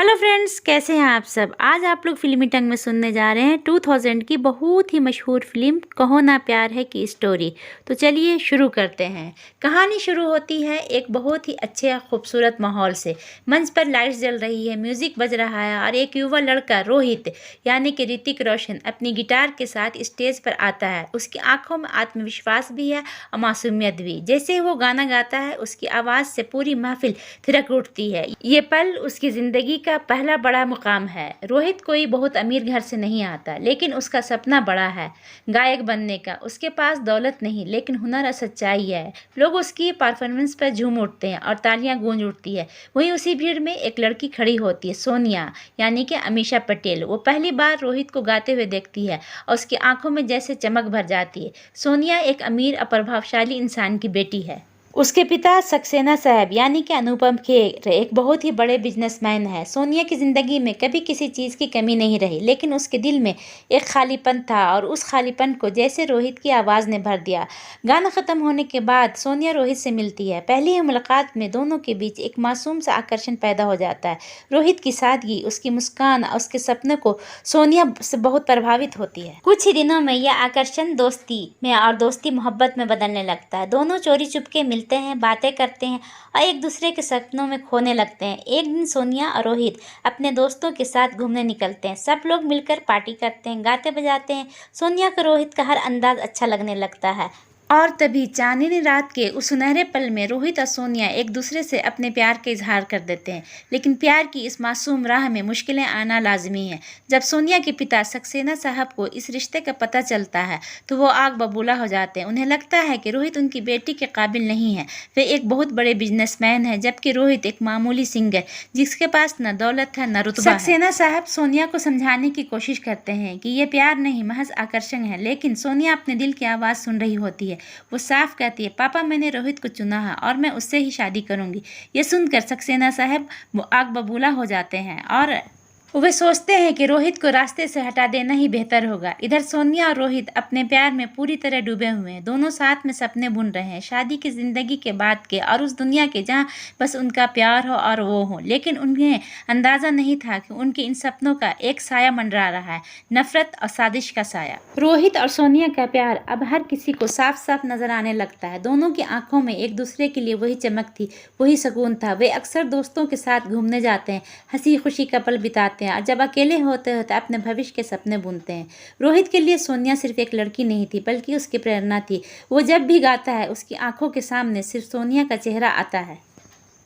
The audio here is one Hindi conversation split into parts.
हेलो फ्रेंड्स, कैसे हैं आप सब। आज आप लोग फिल्मी टंग में सुनने जा रहे हैं 2000 की बहुत ही मशहूर फिल्म कहो ना प्यार है की स्टोरी। तो चलिए शुरू करते हैं। कहानी शुरू होती है एक बहुत ही अच्छे और खूबसूरत माहौल से। मंच पर लाइट्स जल रही है, म्यूजिक बज रहा है और एक युवा लड़का रोहित यानी कि ऋतिक रोशन अपनी गिटार के साथ स्टेज पर आता है। उसकी आंखों में आत्मविश्वास भी है और मासूमियत भी। जैसे ही वो गाना गाता है उसकी आवाज़ से पूरी महफिल थिरक उठती है। ये पल उसकी ज़िंदगी का पहला बड़ा मुकाम है। रोहित कोई बहुत अमीर घर से नहीं आता, लेकिन उसका सपना बड़ा है, गायक बनने का। उसके पास दौलत नहीं, लेकिन हुनर और सच्चाई है। लोग उसकी परफॉर्मेंस पर झूम उठते हैं और तालियां गूंज उठती है। वहीं उसी भीड़ में एक लड़की खड़ी होती है, सोनिया यानी कि अमीषा पटेल। वो पहली बार रोहित को गाते हुए देखती है और उसकी आंखों में जैसे चमक भर जाती है। सोनिया एक अमीर और प्रभावशाली इंसान की बेटी है। उसके पिता सक्सेना साहब यानी कि अनुपम खेर एक बहुत ही बड़े बिजनेसमैन हैं। सोनिया की ज़िंदगी में कभी किसी चीज़ की कमी नहीं रही, लेकिन उसके दिल में एक खालीपन था और उस खालीपन को जैसे रोहित की आवाज़ ने भर दिया। गाना ख़त्म होने के बाद सोनिया रोहित से मिलती है। पहली ही मुलाकात में दोनों के बीच एक मासूम सा आकर्षण पैदा हो जाता है। रोहित की सादगी, उसकी मुस्कान और उसके सपने को सोनिया से बहुत प्रभावित होती है। कुछ ही दिनों में यह आकर्षण दोस्ती में और दोस्ती मोहब्बत में बदलने लगता है। दोनों चोरी चुपके मिलते हैं, बातें करते हैं और एक दूसरे के सपनों में खोने लगते हैं। एक दिन सोनिया और रोहित अपने दोस्तों के साथ घूमने निकलते हैं। सब लोग मिलकर पार्टी करते हैं, गाते बजाते हैं। सोनिया को रोहित का हर अंदाज अच्छा लगने लगता है और तभी चांदनी रात के उस सुनहरे पल में रोहित और सोनिया एक दूसरे से अपने प्यार का इजहार कर देते हैं। लेकिन प्यार की इस मासूम राह में मुश्किलें आना लाजमी है। जब सोनिया के पिता सक्सेना साहब को इस रिश्ते का पता चलता है तो वो आग बबूला हो जाते हैं। उन्हें लगता है कि रोहित उनकी बेटी के काबिल नहीं है। वे एक बहुत बड़े बिजनेसमैन है, जबकि रोहित एक मामूली सिंगर जिसके पास न दौलत है न रुतबा है। सक्सेना साहब सोनिया को समझाने की कोशिश करते हैं कि ये प्यार नहीं, महज आकर्षण है, लेकिन सोनिया अपने दिल की आवाज़ सुन रही होती है। वो साफ कहती है, पापा मैंने रोहित को चुना है और मैं उससे ही शादी करूंगी। ये सुनकर सक्सेना साहब आग बबूला हो जाते हैं और वे सोचते हैं कि रोहित को रास्ते से हटा देना ही बेहतर होगा। इधर सोनिया और रोहित अपने प्यार में पूरी तरह डूबे हुए हैं। दोनों साथ में सपने बुन रहे हैं, शादी की जिंदगी के बाद के और उस दुनिया के जहां बस उनका प्यार हो और वो हो। लेकिन उन्हें अंदाजा नहीं था कि उनके इन सपनों का एक साया मंडरा रहा है, नफरत और साजिश का साया। रोहित और सोनिया का प्यार अब हर किसी को साफ साफ नजर आने लगता है। दोनों की आंखों में एक दूसरे के लिए वही चमक थी, वही सुकून था। वे अक्सर दोस्तों के साथ घूमने जाते हैं, हंसी खुशी का पल बिताते हैं और जब अकेले होते होते अपने भविष्य के सपने बुनते हैं। रोहित के लिए सोनिया सिर्फ एक लड़की नहीं थी, बल्कि उसकी प्रेरणा थी। वो जब भी गाता है उसकी आंखों के सामने सिर्फ सोनिया का चेहरा आता है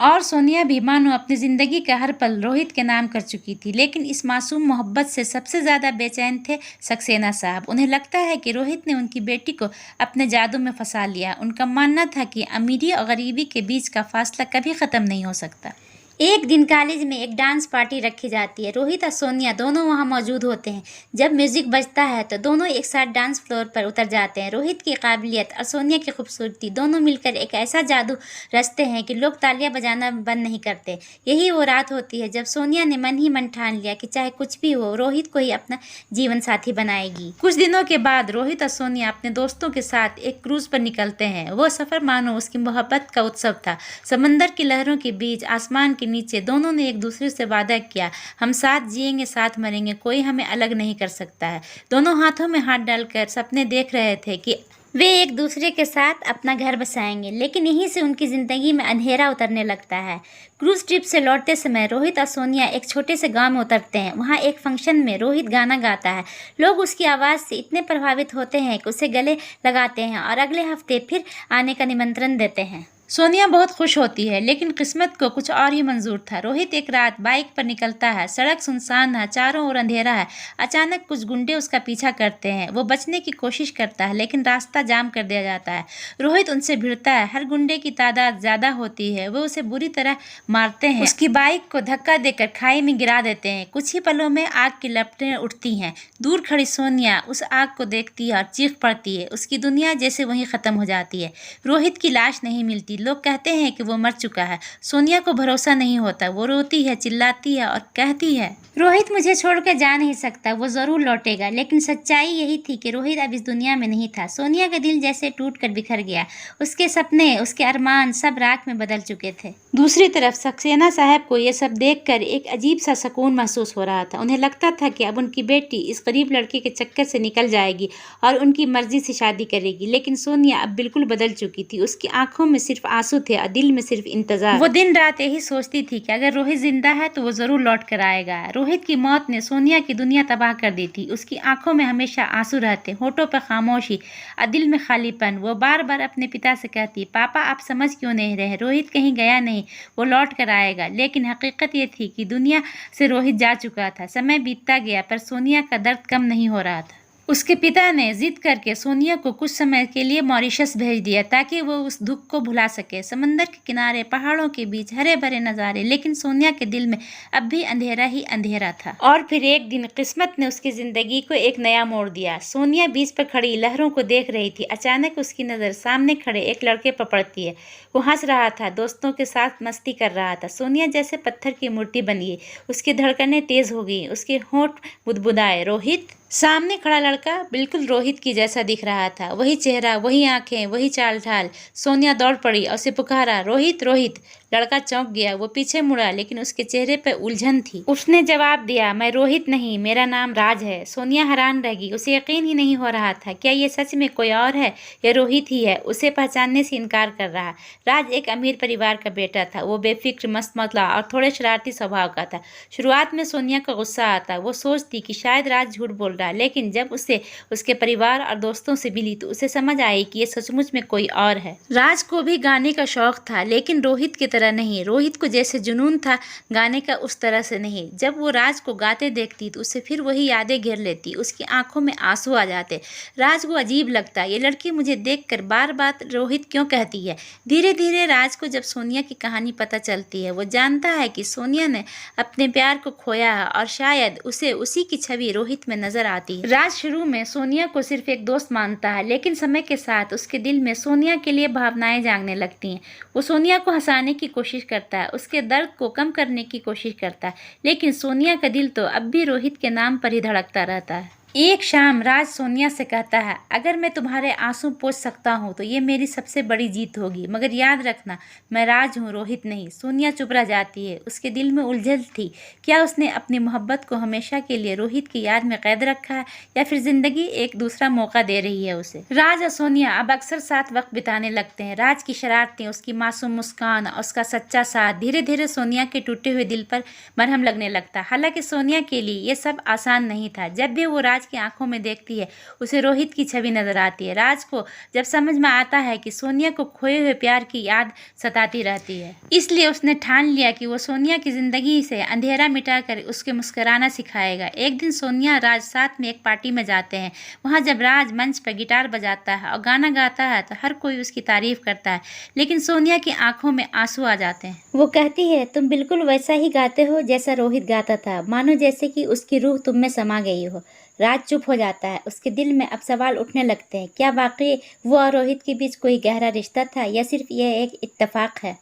और सोनिया भी मानो अपनी ज़िंदगी का हर पल रोहित के नाम कर चुकी थी। लेकिन इस मासूम मोहब्बत से सबसे ज़्यादा बेचैन थे सक्सेना साहब। उन्हें लगता है कि रोहित ने उनकी बेटी को अपने जादू में फंसा लिया। उनका मानना था कि अमीरी और गरीबी के बीच का फासला कभी ख़त्म नहीं हो सकता। एक दिन कॉलेज में एक डांस पार्टी रखी जाती है। रोहित और सोनिया दोनों वहां मौजूद होते हैं। जब म्यूजिक बजता है तो दोनों एक साथ डांस फ्लोर पर उतर जाते हैं। रोहित की काबिलियत और सोनिया की खूबसूरती दोनों मिलकर एक ऐसा जादू रचते हैं कि लोग तालियां बजाना बंद नहीं करते। यही वो रात होती है जब सोनिया ने मन ही मन ठान लिया कि चाहे कुछ भी हो, रोहित को ही अपना जीवन साथी बनाएगी। कुछ दिनों के बाद रोहित और सोनिया अपने दोस्तों के साथ एक क्रूज पर निकलते हैं। वो सफर मानो उसकी मोहब्बत का उत्सव था। समंदर की लहरों के बीच, आसमान के नीचे दोनों ने एक दूसरे से वादा किया, हम साथ जिएंगे, साथ मरेंगे, कोई हमें अलग नहीं कर सकता है। दोनों हाथों में हाथ डालकर सपने देख रहे थे कि वे एक दूसरे के साथ अपना घर बसाएंगे। लेकिन यहीं से उनकी ज़िंदगी में अंधेरा उतरने लगता है। क्रूज ट्रिप से लौटते समय रोहित और सोनिया एक छोटे से गांव में उतरते हैं। वहां एक फंक्शन में रोहित गाना गाता है। लोग उसकी आवाज़ से इतने प्रभावित होते हैं कि उसे गले लगाते हैं और अगले हफ्ते फिर आने का निमंत्रण देते हैं। सोनिया बहुत खुश होती है, लेकिन किस्मत को कुछ और ही मंजूर था। रोहित एक रात बाइक पर निकलता है, सड़क सुनसान है, चारों ओर अंधेरा है। अचानक कुछ गुंडे उसका पीछा करते हैं। वो बचने की कोशिश करता है, लेकिन रास्ता जाम कर दिया जाता है। रोहित उनसे भिड़ता है। हर गुंडे की तादाद ज़्यादा होती है। वो उसे बुरी तरह मारते हैं, उसकी बाइक को धक्का देकर खाई में गिरा देते हैं। कुछ ही पलों में आग की लपटें उठती हैं। दूर खड़ी सोनिया उस आग को देखती है और चीख पड़ती है। उसकी दुनिया जैसे वहीं ख़त्म हो जाती है। रोहित की लाश नहीं मिलती। लोग कहते हैं कि वो मर चुका है। सोनिया को भरोसा नहीं होता। वो रोती है, चिल्लाती है और कहती है, रोहित मुझे छोड़कर जा नहीं सकता, वो ज़रूर लौटेगा। लेकिन सच्चाई यही थी कि रोहित अब इस दुनिया में नहीं था। सोनिया का दिल जैसे टूट कर बिखर गया। उसके सपने, उसके अरमान सब राख में बदल चुके थे। दूसरी तरफ सक्सेना साहब को ये सब देखकर एक अजीब सा सुकून महसूस हो रहा था। उन्हें लगता था कि अब उनकी बेटी इस गरीब लड़के के चक्कर से निकल जाएगी और उनकी मर्जी से शादी करेगी। लेकिन सोनिया अब बिल्कुल बदल चुकी थी। उसकी आंखों में सिर्फ आंसू थे और दिल में सिर्फ इंतजार। वो दिन रात यही सोचती थी कि अगर रोहित जिंदा है तो वो जरूर लौट कर आएगा। रोहित की मौत ने सोनिया की दुनिया तबाह कर दी थी। उसकी आंखों में हमेशा आंसू रहते, होठों पर खामोशी और दिल में खालीपन। वो बार बार अपने पिता से कहती, पापा आप समझ क्यों नहीं रहे, रोहित कहीं गया नहीं, वो लौट कर आएगा। लेकिन हकीकत ये थी कि दुनिया से रोहित जा चुका था। समय बीतता गया पर सोनिया का दर्द कम नहीं हो रहा था। उसके पिता ने जिद करके सोनिया को कुछ समय के लिए मॉरिशस भेज दिया ताकि वो उस दुख को भुला सके। समंदर के किनारे, पहाड़ों के बीच हरे भरे नज़ारे, लेकिन सोनिया के दिल में अब भी अंधेरा ही अंधेरा था। और फिर एक दिन किस्मत ने उसकी ज़िंदगी को एक नया मोड़ दिया। सोनिया बीच पर खड़ी लहरों को देख रही थी। अचानक उसकी नज़र सामने खड़े एक लड़के पर पड़ती है। वो हंस रहा था, दोस्तों के साथ मस्ती कर रहा था। सोनिया जैसे पत्थर की मूर्ति बन गई। उसकी धड़कनें तेज हो गई, उसके होंठ बुदबुदाए। रोहित। सामने खड़ा लड़का बिल्कुल रोहित की जैसा दिख रहा था। वही चेहरा, वही आंखें, वही चाल ढाल। सोनिया दौड़ पड़ी और उसे पुकारा, रोहित रोहित। लड़का चौंक गया। वो पीछे मुड़ा, लेकिन उसके चेहरे पर उलझन थी। उसने जवाब दिया, मैं रोहित नहीं, मेरा नाम राज है। सोनिया हैरान रह गई। उसे यकीन ही नहीं हो रहा था, क्या ये सच में कोई और है या रोहित ही है उसे पहचानने से इनकार कर रहा। राज एक अमीर परिवार का बेटा था। वो बेफिक्र, मस्तमौला और थोड़े शरारती स्वभाव का था। शुरुआत में सोनिया का गुस्सा आता। वो सोचती कि शायद राज झूठ बोल रहा, लेकिन जब उसे उसके परिवार और दोस्तों से मिली तो उसे समझ आई कि ये सचमुच में कोई और है। राज को भी गाने का शौक था, लेकिन रोहित की तरह नहीं। रोहित को जैसे जुनून था गाने का, उस तरह से नहीं। जब वो राज को गाते देखती तो उसे फिर वही यादें घेर लेती। उसकी आंखों में आंसू आ जाते। राज को अजीब लगता, ये लड़की मुझे देखकर बार बार रोहित क्यों कहती है। धीरे धीरे राज को जब सोनिया की कहानी पता चलती है, वो जानता है कि सोनिया ने अपने प्यार को खोया है और शायद उसे उसी की छवि रोहित में नजर आती है। राज शुरू में सोनिया को सिर्फ एक दोस्त मानता है, लेकिन समय के साथ उसके दिल में सोनिया के लिए भावनाएं जागने लगती हैं। वो सोनिया को हंसाने की कोशिश करता है, उसके दर्द को कम करने की कोशिश करता है, लेकिन सोनिया का दिल तो अब भी रोहित के नाम पर ही धड़कता रहता है। एक शाम राज सोनिया से कहता है, अगर मैं तुम्हारे आंसू पोंछ सकता हूँ तो ये मेरी सबसे बड़ी जीत होगी, मगर याद रखना मैं राज हूँ, रोहित नहीं। सोनिया चुप रह जाती है। उसके दिल में उलझन थी, क्या उसने अपनी मोहब्बत को हमेशा के लिए रोहित की याद में कैद रखा है या फिर जिंदगी एक दूसरा मौका दे रही है उसे। राज और सोनिया अब अक्सर साथ वक्त बिताने लगते हैं। राज की शरारतें, उसकी मासूम मुस्कान और उसका सच्चा साथ धीरे धीरे सोनिया के टूटे हुए दिल पर मरहम लगने लगता। हालांकि सोनिया के लिए ये सब आसान नहीं था। जब भी वो राज की आंखों में देखती है, उसे रोहित की छवि नजर आती है। राज को जब समझ में आता है कि सोनिया को खोए हुए प्यार की याद सताती रहती है, इसलिए उसने ठान लिया कि वो सोनिया की जिंदगी से अंधेरा मिटाकर उसके मुस्कुराना सिखाएगा। एक दिन सोनिया राज साथ में एक पार्टी में जाते हैं। वहाँ जब राज मंच पर गिटार बजाता है और गाना गाता है तो हर कोई उसकी तारीफ करता है, लेकिन सोनिया की आंखों में आंसू आ जाते हैं। वो कहती है, तुम बिल्कुल वैसा ही गाते हो जैसा रोहित गाता था, मानो जैसे कि उसकी रूह तुम में समा गई हो। राज चुप हो जाता है। उसके दिल में अब सवाल उठने लगते हैं, क्या वाकई वो और रोहित के बीच कोई गहरा रिश्ता था या सिर्फ यह एक इत्तेफाक है।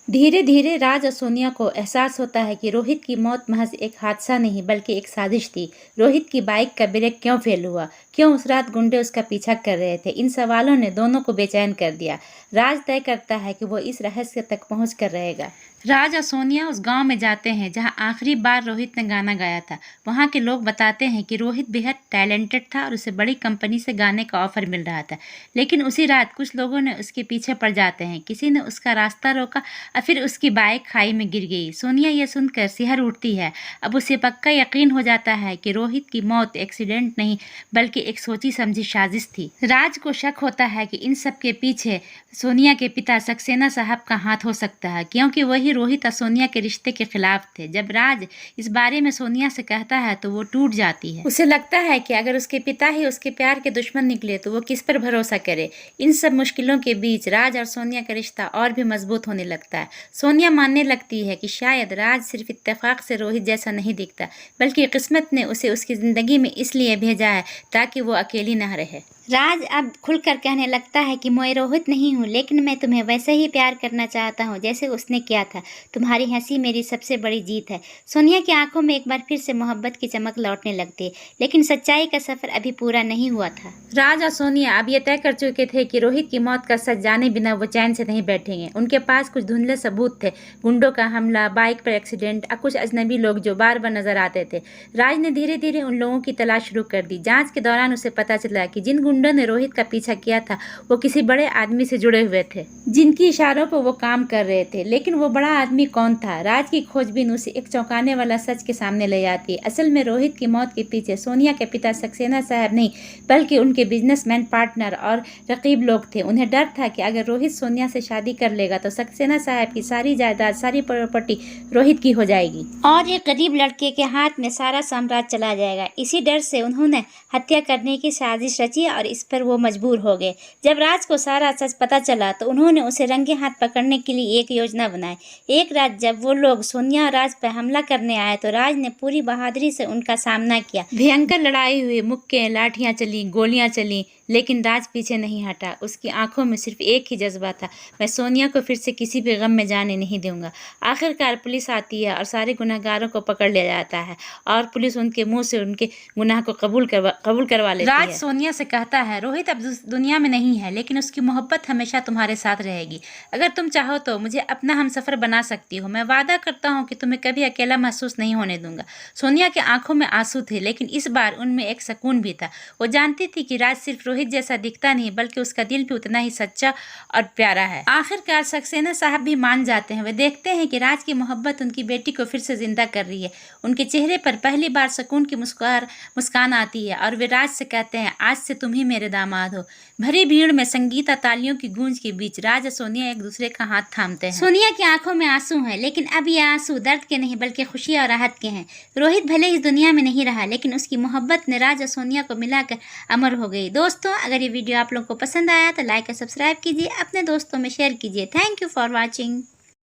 धीरे धीरे राज और सोनिया को एहसास होता है कि रोहित की मौत महज एक हादसा नहीं बल्कि एक साजिश थी। रोहित की बाइक का ब्रेक क्यों फेल हुआ, क्यों उस रात गुंडे उसका पीछा कर रहे थे, इन सवालों ने दोनों को बेचैन कर दिया। राज तय करता है कि वो इस रहस्य तक पहुंच कर रहेगा। राज और सोनिया उस गांव में जाते हैं जहां आखिरी बार रोहित ने गाना गाया था। वहां के लोग बताते हैं कि रोहित बेहद टैलेंटेड था और उसे बड़ी कंपनी से गाने का ऑफर मिल रहा था। लेकिन उसी रात कुछ लोगों ने उसके पीछे पड़ जाते हैं। किसी ने उसका रास्ता रोका और फिर उसकी बाइक खाई में गिर गई। सोनिया ये सुनकर सिहर उठती है। अब उसे पक्का यकीन हो जाता है कि रोहित की मौत एक्सीडेंट नहीं बल्कि एक सोची समझी साजिश थी। राज को शक होता है कि इन सब के पीछे सोनिया के पिता सक्सेना साहब का हाथ हो सकता है, क्योंकि वही रोहित और सोनिया के रिश्ते के खिलाफ थे। जब राज इस बारे में सोनिया से कहता है तो वो टूट जाती है। उसे लगता है कि अगर उसके पिता ही उसके प्यार के दुश्मन निकले तो वो किस पर भरोसा करे। इन सब मुश्किलों के बीच राज और सोनिया का रिश्ता और भी मजबूत होने लगता है। सोनिया मानने लगती है कि शायद राज सिर्फ इत्तेफाक से रोहित जैसा नहीं दिखता, बल्कि किस्मत ने उसे उसकी जिंदगी में इसलिए भेजा है ताकि वो अकेली न रहे। राज अब खुलकर कहने लगता है कि मैं रोहित नहीं हूँ, लेकिन मैं तुम्हें वैसे ही प्यार करना चाहता हूँ जैसे उसने किया था। तुम्हारी हंसी मेरी सबसे बड़ी जीत है। सोनिया की आंखों में एक बार फिर से मोहब्बत की चमक लौटने लगती है, लेकिन सच्चाई का सफर अभी पूरा नहीं हुआ था। राज और सोनिया अब ये तय कर चुके थे कि रोहित की मौत का सच जाने बिना वो चैन से नहीं बैठेंगे। उनके पास कुछ धुंधले सबूत थे, गुंडों का हमला, बाइक पर एक्सीडेंट और कुछ अजनबी लोग जो बार बार नजर आते थे। राज ने धीरे धीरे उन लोगों की तलाश शुरू कर दी। जांच के दौरान उसे पता चला कि जिन गुंडों ने रोहित का पीछा किया था वो किसी बड़े आदमी से जुड़े हुए थे, जिनकी इशारों पर वो काम कर रहे थे। लेकिन वो बड़ा आदमी कौन था? राज की खोजबीन उसे एक चौंकाने वाला सच के सामने ले आती है। असल में रोहित की मौत के पीछे सोनिया के पिता सक्सेना साहब नहीं, बल्कि उनके बिजनेसमैन पार्टनर और रकीब लोग थे। उन्हें डर था कि अगर रोहित सोनिया से शादी कर लेगा तो सक्सेना साहब की सारी जायदाद, सारी प्रॉपर्टी रोहित की हो जाएगी और एक गरीब लड़के के हाथ में सारा साम्राज्य चला जाएगा। इसी डर से उन्होंने हत्या करने की साजिश रची और इस पर वो मजबूर हो गए। जब राज को सारा सच पता चला तो उन्होंने उसे रंगे हाथ पकड़ने के लिए एक योजना बनाई। एक रात जब वो लोग सोनिया और राज पर हमला करने आए तो राज ने पूरी बहादुरी से उनका सामना किया। भयंकर लड़ाई हुई, मुक्के, लाठियां चली, गोलियां चली, लेकिन राज पीछे नहीं हटा। उसकी आंखों में सिर्फ एक ही जज्बा था, मैं सोनिया को फिर से किसी भी गम में जाने नहीं दूंगा। आखिरकार पुलिस आती है और सारे गुनहगारों को पकड़ लिया जाता है और पुलिस उनके मुंह से उनके गुनाह को कबूल करवा लेती है। राज सोनिया से कहता है, रोहित अब दुनिया में नहीं है, लेकिन उसकी मोहब्बत हमेशा तुम्हारे साथ रहेगी। अगर तुम चाहो तो मुझे अपना हमसफर बना सकती हो। मैं वादा करता हूँ कि तुम्हें कभी अकेला महसूस नहीं होने दूंगा। सोनिया की आंखों में आंसू थे, लेकिन इस बार उनमें एक सुकून भी था। वो जानती थी कि राज सिर्फ रोहित जैसा दिखता नहीं, बल्कि उसका दिल भी उतना ही सच्चा और प्यारा है। आखिरकार सक्सेना साहब भी मान जाते हैं। वे देखते हैं कि राज की मोहब्बत उनकी बेटी को फिर से जिंदा कर रही है। उनके चेहरे पर पहली बार सुकून की मुस्कान आती है और वे राज से कहते हैं, आज से तुम ही मेरे दामाद हो। भरी भीड़ में संगीत और तालियों की गूंज के बीच राज और सोनिया एक दूसरे का हाथ थामते हैं। सोनिया की आंखों में आंसू हैं, लेकिन अब ये आंसू दर्द के नहीं बल्कि खुशी और राहत के हैं। रोहित भले इस दुनिया में नहीं रहा, लेकिन उसकी मोहब्बत ने राज और सोनिया को मिलाकर अमर हो गई। दोस्तों, अगर ये वीडियो आप लोगों को पसंद आया तो लाइक और सब्सक्राइब कीजिए, अपने दोस्तों में शेयर कीजिए। Thank you for watching.